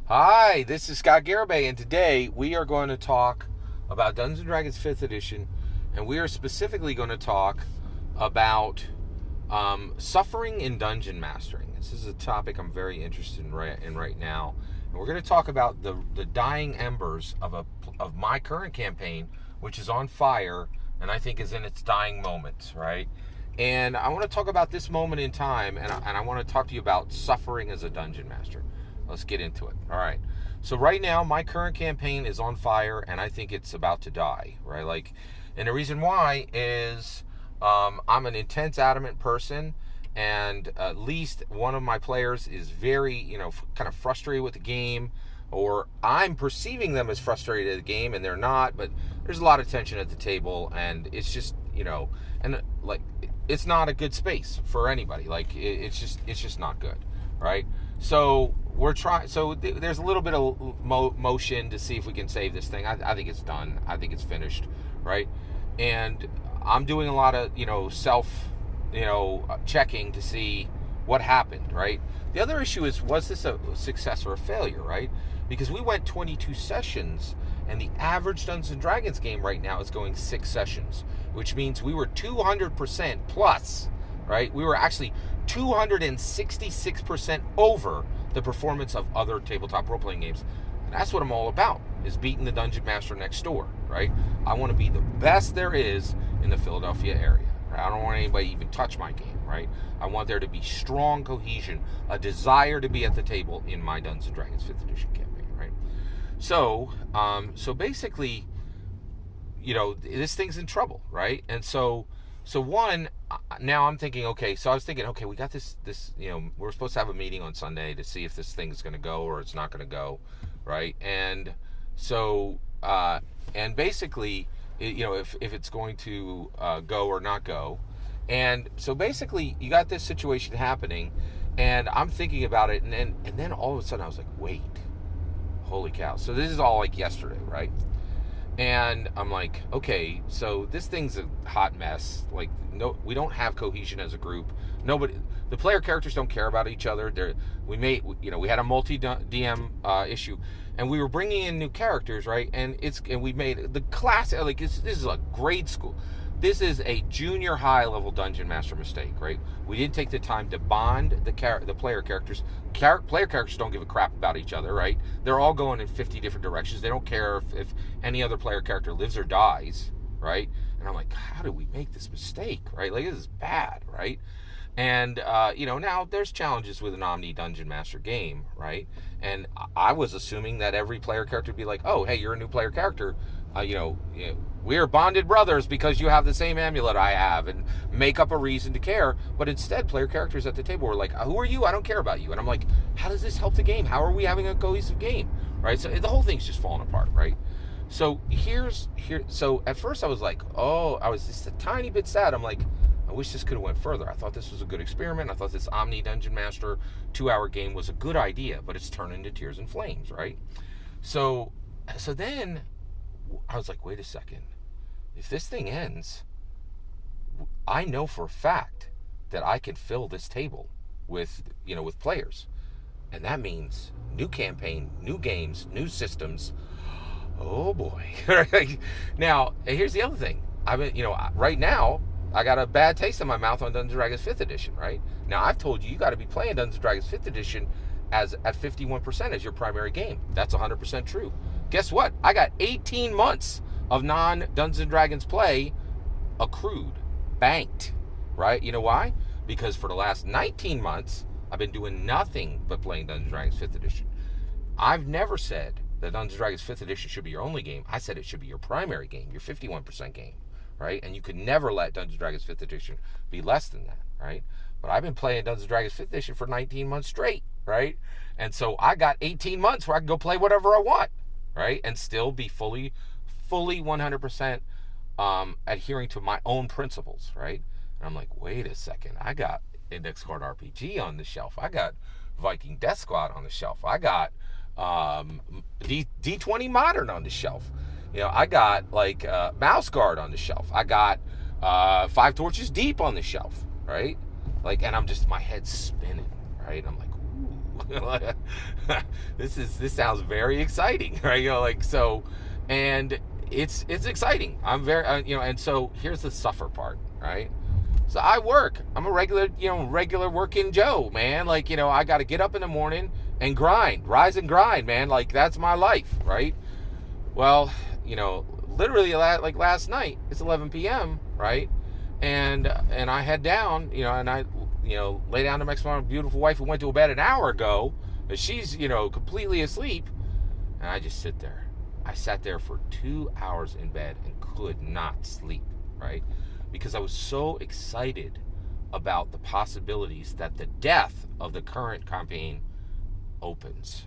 Hi, this is Scott Garibay, and today we are going to talk about Dungeons & Dragons 5th Edition, and we are specifically going to talk about suffering in dungeon mastering. This is a topic I'm very interested in right now, and we're going to talk about the dying embers of my current campaign, which is on fire, and I think is in its dying moments, right? And I want to talk about this moment in time, and I want to talk to you about suffering as a dungeon master. Let's get into it. All right. So right now, my current campaign is on fire, and I think it's about to die. Right. And the reason why is I'm an intense, adamant person, and at least one of my players is very, kind of frustrated with the game, or I'm perceiving them as frustrated at the game, and they're not. But there's a lot of tension at the table, and it's just, and like it's not a good space for anybody. Like it's just not good, right? So we're trying. So there's a little bit of motion to see if we can save this thing. I think it's done. I think it's finished, right? And I'm doing a lot of self checking to see what happened, right? The other issue is, was this a success or a failure, right? Because we went 22 sessions, and the average Dungeons and Dragons game right now is going 6 sessions, which means we were 200% plus, right? We were actually 266% over the performance of other tabletop role-playing games. And that's what I'm all about, is beating the dungeon master next door, right? I want to be the best there is in the Philadelphia area. Right? I don't want anybody to even touch my game, right? I want there to be strong cohesion, a desire to be at the table in my Dungeons and Dragons 5th edition campaign, right? So basically, this thing's in trouble, right? And so one, now I'm thinking, okay, so I was thinking, okay, we got this, we're supposed to have a meeting on Sunday to see if this thing's going to go or it's not going to go, right? And so, and basically, if it's going to go or not go. And so basically, you got this situation happening, and I'm thinking about it, and then all of a sudden I was like, wait, holy cow. So this is all like yesterday, right? And I'm like, okay, so this thing's a hot mess. Like, no, we don't have cohesion as a group. The player characters don't care about each other. We had a multi-DM issue, and we were bringing in new characters, right? And we made the class, like, this is a grade school. This is a junior high level dungeon master mistake, right? We didn't take the time to bond the player characters. Player characters don't give a crap about each other, right? They're all going in 50 different directions. They don't care if any other player character lives or dies, right? And I'm like, how did we make this mistake, right? Like, this is bad, right? And, now there's challenges with an Omni Dungeon Master game, right? And I was assuming that every player character would be like, oh, hey, you're a new player character. We're bonded brothers because you have the same amulet I have, and make up a reason to care. But instead, player characters at the table were like, who are you? I don't care about you. And I'm like, how does this help the game? How are we having a cohesive game, right? So the whole thing's just falling apart, right? So so at first I was like, I was just a tiny bit sad. I'm like, I wish this could have went further. I thought this was a good experiment. I thought this Omni Dungeon Master 2-hour game was a good idea, but it's turned into tears and flames, right? So then I was like, wait a second. If this thing ends, I know for a fact that I can fill this table with players. And that means new campaign, new games, new systems. Oh boy. Now, here's the other thing. Right now, I got a bad taste in my mouth on Dungeons & Dragons 5th edition, right? Now, I've told you got to be playing Dungeons & Dragons 5th edition at 51% as your primary game. That's 100% true. Guess what? I got 18 months of non-Dungeons & Dragons play accrued, banked, right? You know why? Because for the last 19 months, I've been doing nothing but playing Dungeons & Dragons 5th edition. I've never said that Dungeons & Dragons 5th edition should be your only game. I said it should be your primary game, your 51% game, right? And you could never let Dungeons & Dragons 5th edition be less than that, right? But I've been playing Dungeons & Dragons 5th edition for 19 months straight, right? And so I got 18 months where I can go play whatever I want, right? And still be fully 100% adhering to my own principles, right? And I'm like, wait a second. I got Index Card RPG on the shelf. I got Viking Death Squad on the shelf. I got D20 Modern on the shelf. I got like Mouse Guard on the shelf. I got Five Torches Deep on the shelf, right? Like, and I'm just, my head's spinning, right? I'm like, ooh, This sounds very exciting, right? And it's exciting. I'm very, and so here's the suffer part, right? So I work. I'm a regular working Joe, man. I got to get up in the morning and rise and grind, man. That's my life, right? Well, literally last night, it's 11 p.m., right? And I head down, and I, lay down next to my beautiful wife who went to bed an hour ago, and she's, completely asleep, and I just sit there. I sat there for 2 hours in bed and could not sleep, right? Because I was so excited about the possibilities that the death of the current campaign opens,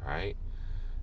right?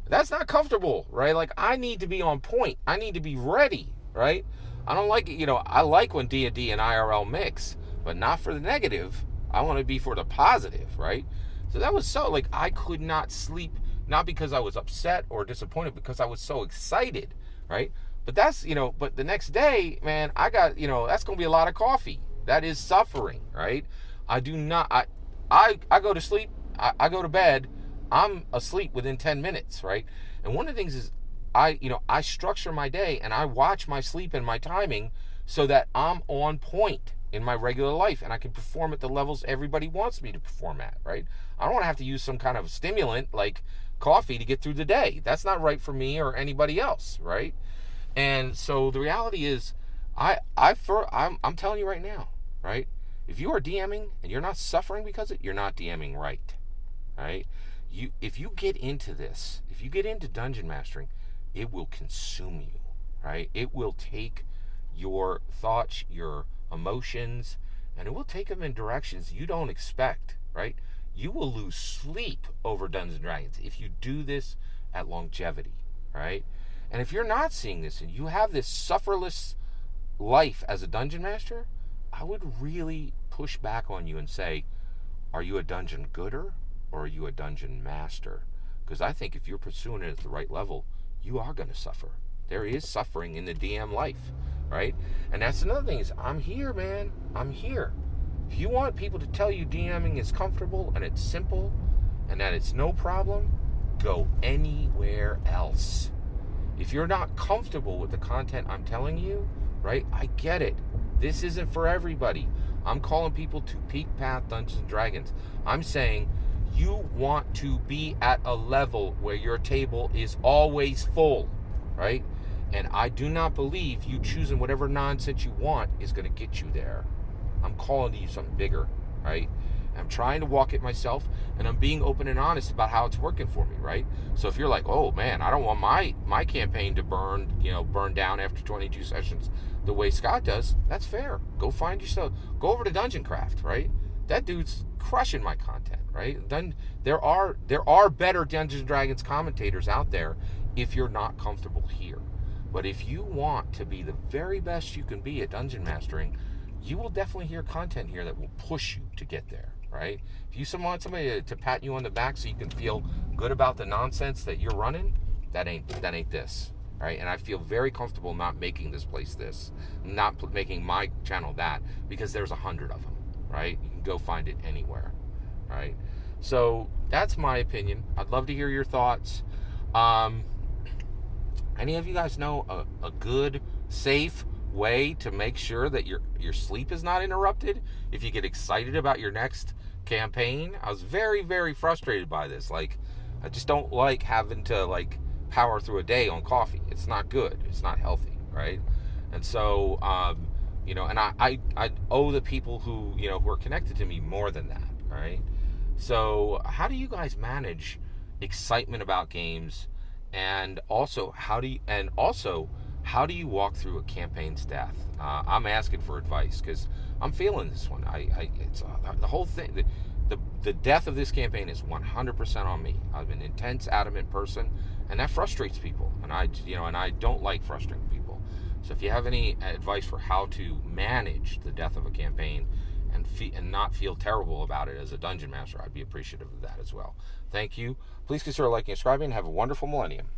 That's not comfortable, right? I need to be on point. I need to be ready, right? I don't like it, I like when D&D and IRL mix, but not for the negative. I want to be for the positive, right? So that was I could not sleep, not because I was upset or disappointed, because I was so excited, right? But that's, but the next day, man, I got, that's going to be a lot of coffee. That is suffering, right? I go to sleep, I go to bed, I'm asleep within 10 minutes, right? And one of the things is I structure my day and I watch my sleep and my timing so that I'm on point in my regular life and I can perform at the levels everybody wants me to perform at, right? I don't want to have to use some kind of stimulant like coffee to get through the day. That's not right for me or anybody else, right? And so the reality is, I'm telling you right now, right? If you are DMing and you're not suffering because of it, you're not DMing right, right? If you get into this, if you get into dungeon mastering, it will consume you, right? It will take your thoughts, your emotions, and it will take them in directions you don't expect, right? You will lose sleep over Dungeons and Dragons if you do this at longevity, right? And if you're not seeing this and you have this sufferless life as a dungeon master, I would really push back on you and say, are you a dungeon gooder or are you a dungeon master? Because I think if you're pursuing it at the right level, you are going to suffer. There is suffering in the DM life, right? And that's another thing is, I'm here, man. I'm here. If you want people to tell you DMing is comfortable and it's simple and that it's no problem, go anywhere else. If you're not comfortable with the content I'm telling you, right, I get it. This isn't for everybody. I'm calling people to Peak Path Dungeons and Dragons. I'm saying you want to be at a level where your table is always full, right? And I do not believe you choosing whatever nonsense you want is going to get you there. I'm calling to you something bigger, right? I'm trying to walk it myself, and I'm being open and honest about how it's working for me, right? So if you're like, oh man, I don't want my campaign to burn down after 22 sessions the way Scott does, that's fair. Go find yourself. Go over to Dungeon Craft, right? That dude's crushing my content, right? Then there are better Dungeons and Dragons commentators out there if you're not comfortable here. But if you want to be the very best you can be at dungeon mastering, you will definitely hear content here that will push you to get there, right? If you want somebody to pat you on the back so you can feel good about the nonsense that you're running, that ain't this, right? And I feel very comfortable not making this place this, not making my channel that, because there's 100 of them, right? You can go find it anywhere, right? So that's my opinion. I'd love to hear your thoughts. Any of you guys know a good, safe way to make sure that your sleep is not interrupted if you get excited about your next campaign? I was very, very frustrated by this. I just don't like having to power through a day on coffee. It's not good. It's not healthy, right? And so, and I owe the people who are connected to me more than that, right? So how do you guys manage excitement about games? And also, how do you walk through a campaign's death? I'm asking for advice because I'm feeling this one. It's the whole thing. The death of this campaign is 100% on me. I'm an intense, adamant person, and that frustrates people. And I don't like frustrating people. So if you have any advice for how to manage the death of a campaign and not feel terrible about it as a dungeon master, I'd be appreciative of that as well. Thank you. Please consider liking and subscribing, and have a wonderful millennium.